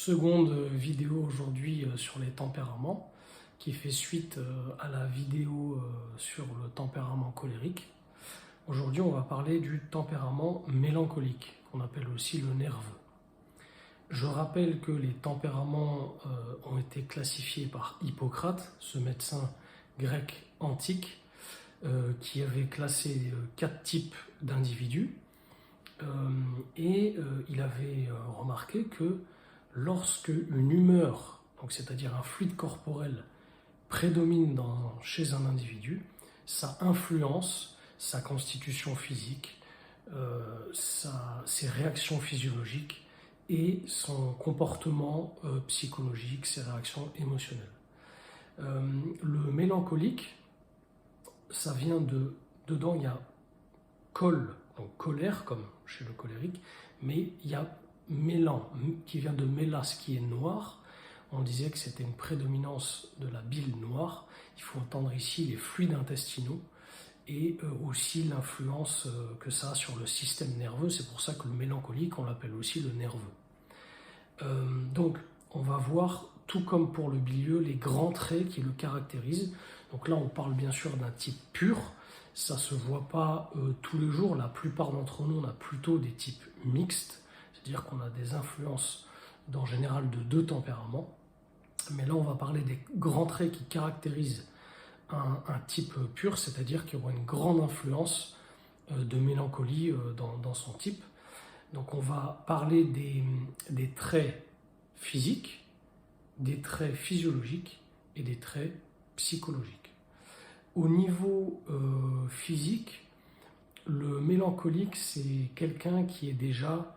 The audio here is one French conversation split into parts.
Seconde vidéo aujourd'hui sur les tempéraments, qui fait suite à la vidéo sur le tempérament colérique. Aujourd'hui, on va parler du tempérament mélancolique, qu'on appelle aussi le nerveux. Je rappelle que les tempéraments ont été classifiés par Hippocrate, ce médecin grec antique, qui avait classé 4 types d'individus. Il avait remarqué que lorsque une humeur, c'est-à-dire un fluide corporel, prédomine chez un individu, ça influence sa constitution physique, ses réactions physiologiques et son comportement psychologique, ses réactions émotionnelles. Le mélancolique, ça vient dedans il y a donc colère comme chez le colérique, mais il y a mélan qui vient de mélas qui est noir. On disait que c'était une prédominance de la bile noire. Il faut entendre ici les fluides intestinaux et aussi l'influence que ça a sur le système nerveux. C'est pour ça que le mélancolique, on l'appelle aussi le nerveux. Donc on va voir, tout comme pour le bilieux, les grands traits qui le caractérisent. Donc là on parle bien sûr d'un type pur. Ça ne se voit pas tous les jours. La plupart d'entre nous, on a plutôt des types mixtes, c'est-à-dire qu'on a des influences en général de 2 tempéraments. Mais là, on va parler des grands traits qui caractérisent un type pur, c'est-à-dire qu'il y aura une grande influence de mélancolie dans son type. Donc on va parler des traits physiques, des traits physiologiques et des traits psychologiques. Au niveau physique, le mélancolique, c'est quelqu'un qui est déjà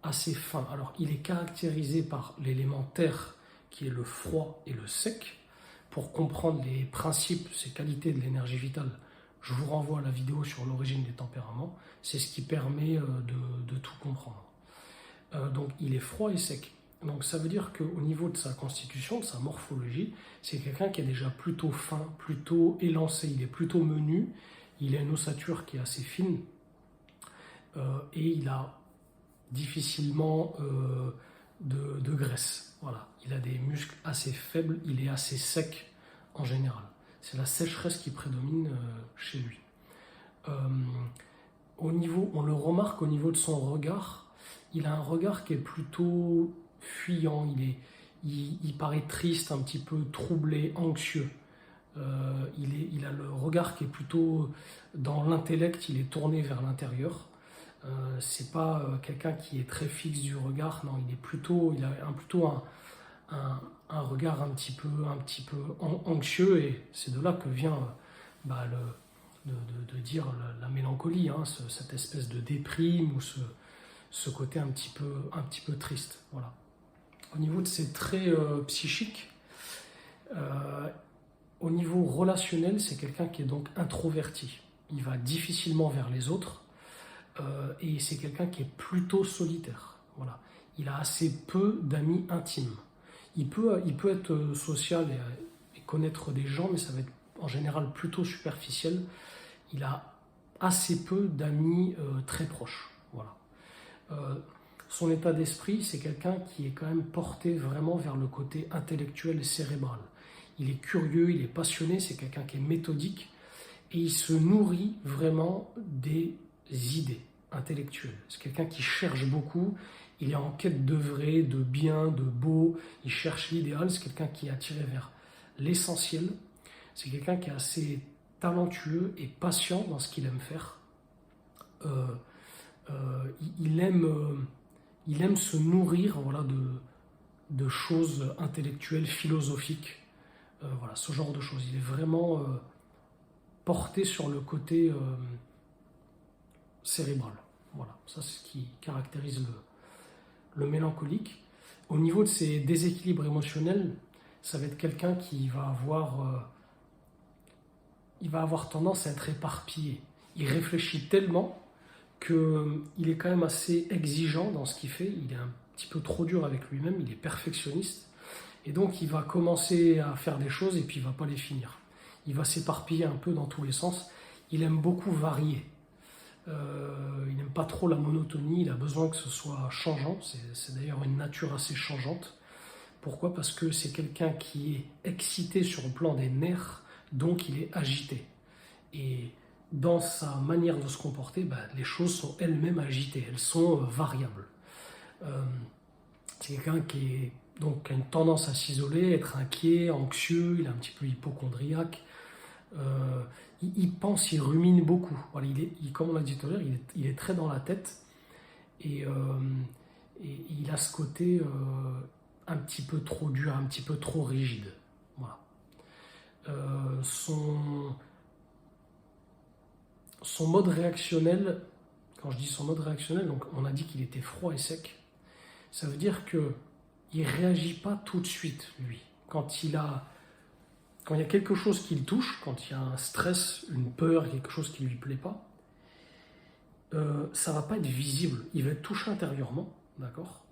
assez fin. Alors, il est caractérisé par l'élément terre, qui est le froid et le sec. Pour comprendre les principes, ces qualités de l'énergie vitale, je vous renvoie à la vidéo sur l'origine des tempéraments. C'est ce qui permet de tout comprendre. Donc, il est froid et sec. Donc ça veut dire qu'au niveau de sa constitution, de sa morphologie, c'est quelqu'un qui est déjà plutôt fin, plutôt élancé, il est plutôt menu, il a une ossature qui est assez fine et il a difficilement de graisse. Voilà. Il a des muscles assez faibles, il est assez sec en général. C'est la sécheresse qui prédomine chez lui. On le remarque au niveau de son regard, il a un regard qui est plutôt fuyant, il paraît triste, un petit peu troublé, anxieux. Il a le regard qui est plutôt dans l'intellect, il est tourné vers l'intérieur. C'est pas quelqu'un qui est très fixe du regard, non, il a plutôt un regard un petit peu anxieux, et c'est de là que vient de dire la mélancolie, hein, cette espèce de déprime ou ce côté un petit peu triste. Voilà. Au niveau de ses traits psychiques, au niveau relationnel, c'est quelqu'un qui est donc introverti. Il va difficilement vers les autres et c'est quelqu'un qui est plutôt solitaire. Voilà. Il a assez peu d'amis intimes. Il peut être social et connaître des gens, mais ça va être en général plutôt superficiel. Il a assez peu d'amis très proches. Voilà. Son état d'esprit, c'est quelqu'un qui est quand même porté vraiment vers le côté intellectuel et cérébral. Il est curieux, il est passionné, c'est quelqu'un qui est méthodique et il se nourrit vraiment des idées intellectuelles. C'est quelqu'un qui cherche beaucoup, il est en quête de vrai, de bien, de beau, il cherche l'idéal, c'est quelqu'un qui est attiré vers l'essentiel, c'est quelqu'un qui est assez talentueux et patient dans ce qu'il aime faire. Il aime se nourrir, voilà, de choses intellectuelles, philosophiques, voilà, ce genre de choses. Il est vraiment porté sur le côté cérébral. Voilà, ça c'est ce qui caractérise le mélancolique. Au niveau de ses déséquilibres émotionnels, ça va être quelqu'un qui va avoir tendance à être éparpillé. Il réfléchit tellement qu'il est quand même assez exigeant dans ce qu'il fait, il est un petit peu trop dur avec lui-même, il est perfectionniste, et donc il va commencer à faire des choses et puis il ne va pas les finir. Il va s'éparpiller un peu dans tous les sens, il aime beaucoup varier. Il n'aime pas trop la monotonie, il a besoin que ce soit changeant, c'est d'ailleurs une nature assez changeante. Pourquoi? Parce que c'est quelqu'un qui est excité sur le plan des nerfs, donc il est agité. Et dans sa manière de se comporter, les choses sont elles-mêmes agitées, elles sont variables. C'est quelqu'un qui a une tendance à s'isoler, être inquiet, anxieux, il est un petit peu hypochondriaque. Il pense, il rumine beaucoup. Voilà, comme on l'a dit tout à l'heure, il est très dans la tête et il a ce côté un petit peu trop dur, un petit peu trop rigide. Voilà. Son mode réactionnel, quand je dis son mode réactionnel, donc on a dit qu'il était froid et sec. Ça veut dire qu'il ne réagit pas tout de suite, lui. Quand il y a quelque chose qui le touche, quand il y a un stress, une peur, quelque chose qui ne lui plaît pas, ça ne va pas être visible. Il va être touché intérieurement, d'accord?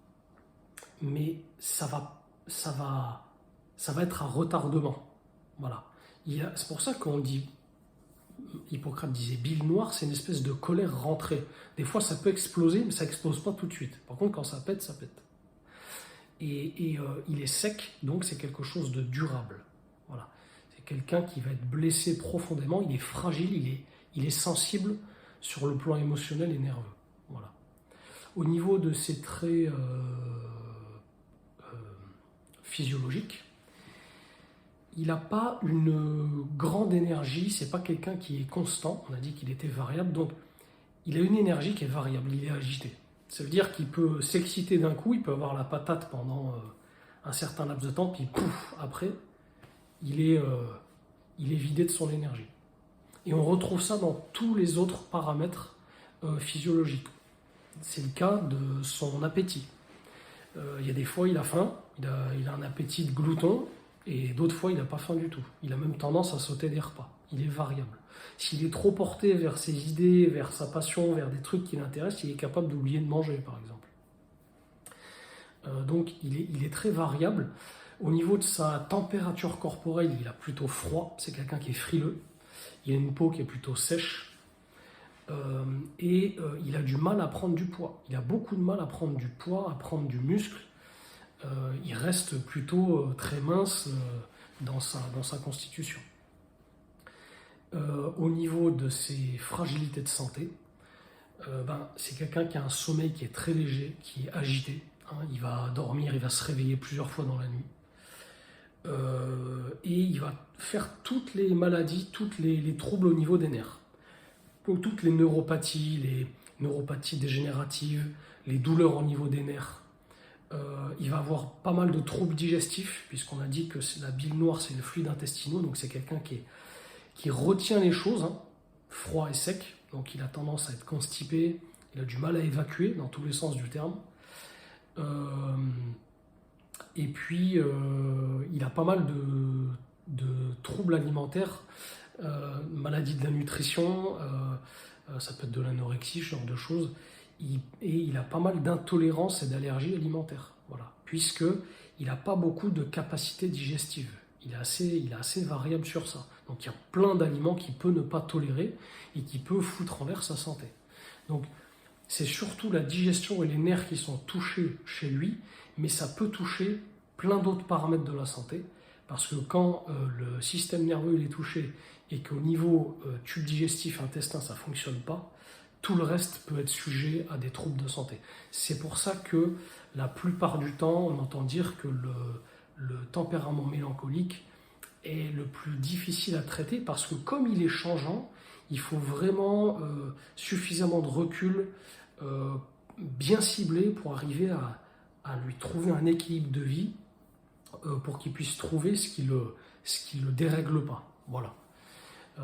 Mais ça va être un retardement. Voilà. C'est pour ça qu'on dit, Hippocrate disait, bile noire, c'est une espèce de colère rentrée. Des fois, ça peut exploser, mais ça n'explose pas tout de suite. Par contre, quand ça pète, ça pète. Et il est sec, donc c'est quelque chose de durable. Voilà. C'est quelqu'un qui va être blessé profondément, il est fragile, il est sensible sur le plan émotionnel et nerveux. Voilà. Au niveau de ses traits physiologiques, il n'a pas une grande énergie, c'est pas quelqu'un qui est constant, on a dit qu'il était variable, donc il a une énergie qui est variable, il est agité. Ça veut dire qu'il peut s'exciter d'un coup, il peut avoir la patate pendant un certain laps de temps, puis pouf, après, il est vidé de son énergie. Et on retrouve ça dans tous les autres paramètres physiologiques. C'est le cas de son appétit. Il y a des fois, il a faim, il a un appétit de glouton, et d'autres fois, il n'a pas faim du tout. Il a même tendance à sauter des repas. Il est variable. S'il est trop porté vers ses idées, vers sa passion, vers des trucs qui l'intéressent, il est capable d'oublier de manger, par exemple. Donc, il est très variable. Au niveau de sa température corporelle, il a plutôt froid. C'est quelqu'un qui est frileux. Il a une peau qui est plutôt sèche. Il a du mal à prendre du poids. Il a beaucoup de mal à prendre du poids, à prendre du muscle. Il reste plutôt très mince dans sa constitution. Au niveau de ses fragilités de santé, c'est quelqu'un qui a un sommeil qui est très léger, qui est agité. Il va dormir, il va se réveiller plusieurs fois dans la nuit. Et il va faire toutes les maladies, tous les troubles au niveau des nerfs. Donc toutes les neuropathies dégénératives, les douleurs au niveau des nerfs. Il va avoir pas mal de troubles digestifs, puisqu'on a dit que la bile noire, c'est le fluide intestinal, donc c'est quelqu'un qui retient les choses, froid et sec, donc il a tendance à être constipé, il a du mal à évacuer dans tous les sens du terme. Et puis, il a pas mal de troubles alimentaires, maladies de la nutrition, ça peut être de l'anorexie, ce genre de choses. Et il a pas mal d'intolérances et d'allergies alimentaires, voilà, puisqu'il n'a pas beaucoup de capacité digestive. Il est assez variable sur ça. Donc il y a plein d'aliments qu'il peut ne pas tolérer et qui peut foutre en l'air sa santé. Donc c'est surtout la digestion et les nerfs qui sont touchés chez lui, mais ça peut toucher plein d'autres paramètres de la santé, parce que quand le système nerveux il est touché et qu'au niveau tube digestif, intestin, ça ne fonctionne pas, tout le reste peut être sujet à des troubles de santé. C'est pour ça que la plupart du temps, on entend dire que le tempérament mélancolique est le plus difficile à traiter, parce que comme il est changeant, il faut vraiment suffisamment de recul, bien ciblé pour arriver à lui trouver un équilibre de vie, pour qu'il puisse trouver ce qui le dérègle pas. Voilà.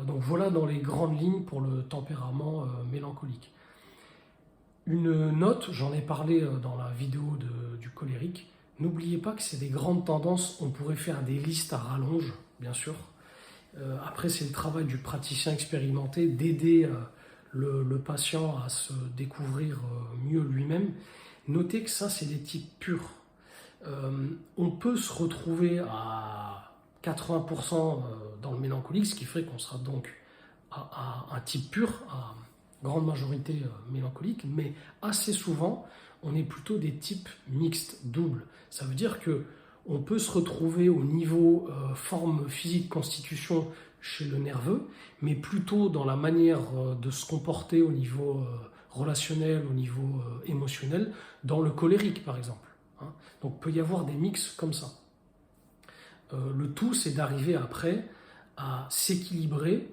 Donc voilà dans les grandes lignes pour le tempérament mélancolique. Une note, j'en ai parlé dans la vidéo du colérique, n'oubliez pas que c'est des grandes tendances, on pourrait faire des listes à rallonge, bien sûr. Après, c'est le travail du praticien expérimenté d'aider le patient à se découvrir mieux lui-même. Notez que ça, c'est des types purs. On peut se retrouver à 80% dans le mélancolique, ce qui ferait qu'on sera donc à un type pur, grande majorité mélancolique, mais assez souvent, on est plutôt des types mixtes, doubles. Ça veut dire que on peut se retrouver au niveau forme physique, constitution chez le nerveux, mais plutôt dans la manière de se comporter au niveau relationnel, au niveau émotionnel, dans le colérique par exemple. Hein. Donc il peut y avoir des mix comme ça. Le tout, c'est d'arriver après à s'équilibrer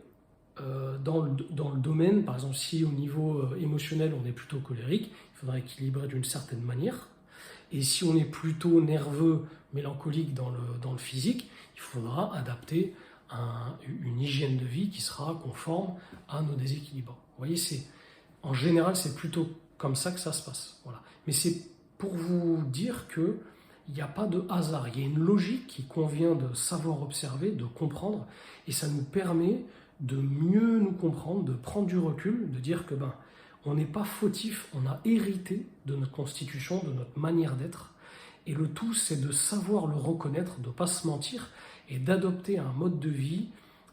dans le domaine, par exemple si au niveau émotionnel on est plutôt colérique, il faudra équilibrer d'une certaine manière. Et si on est plutôt nerveux, mélancolique dans le physique, il faudra adapter une hygiène de vie qui sera conforme à nos déséquilibres. Vous voyez, en général, c'est plutôt comme ça que ça se passe. Voilà. Mais c'est pour vous dire qu'il n'y a pas de hasard. Il y a une logique qui convient de savoir observer, de comprendre, et ça nous permet de mieux nous comprendre, de prendre du recul, de dire que on n'est pas fautif, on a hérité de notre constitution, de notre manière d'être. Et le tout, c'est de savoir le reconnaître, de ne pas se mentir et d'adopter un mode de vie,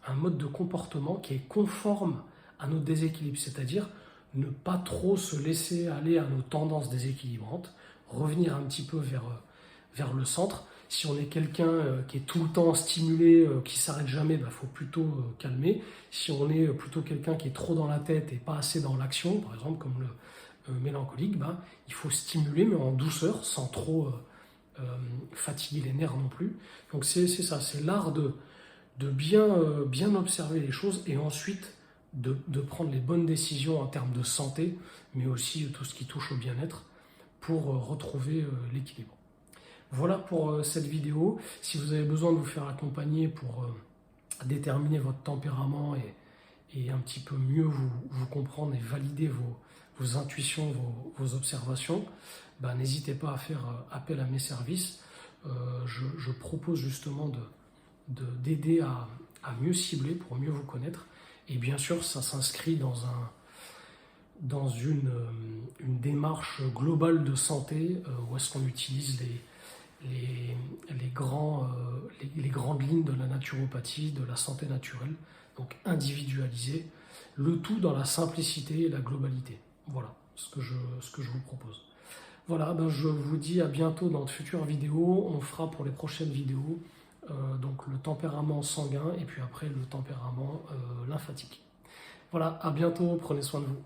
un mode de comportement qui est conforme à nos déséquilibres. C'est-à-dire ne pas trop se laisser aller à nos tendances déséquilibrantes, revenir un petit peu vers le centre. Si on est quelqu'un qui est tout le temps stimulé, qui ne s'arrête jamais, il faut plutôt calmer. Si on est plutôt quelqu'un qui est trop dans la tête et pas assez dans l'action, par exemple comme le mélancolique, il faut stimuler mais en douceur, sans trop fatiguer les nerfs non plus. Donc c'est ça, c'est l'art de bien observer les choses et ensuite de prendre les bonnes décisions en termes de santé, mais aussi tout ce qui touche au bien-être pour retrouver l'équilibre. Voilà pour cette vidéo. Si vous avez besoin de vous faire accompagner pour déterminer votre tempérament et un petit peu mieux vous comprendre et valider vos intuitions, vos observations, n'hésitez pas à faire appel à mes services. Je propose justement d'aider à mieux cibler pour mieux vous connaître. Et bien sûr, ça s'inscrit dans une démarche globale de santé où est-ce qu'on utilise les grandes lignes de la naturopathie, de la santé naturelle, donc individualisée, le tout dans la simplicité et la globalité. Voilà ce que je vous propose. Voilà, je vous dis à bientôt dans de futures vidéos. On fera pour les prochaines vidéos donc le tempérament sanguin et puis après le tempérament lymphatique. Voilà, à bientôt, prenez soin de vous.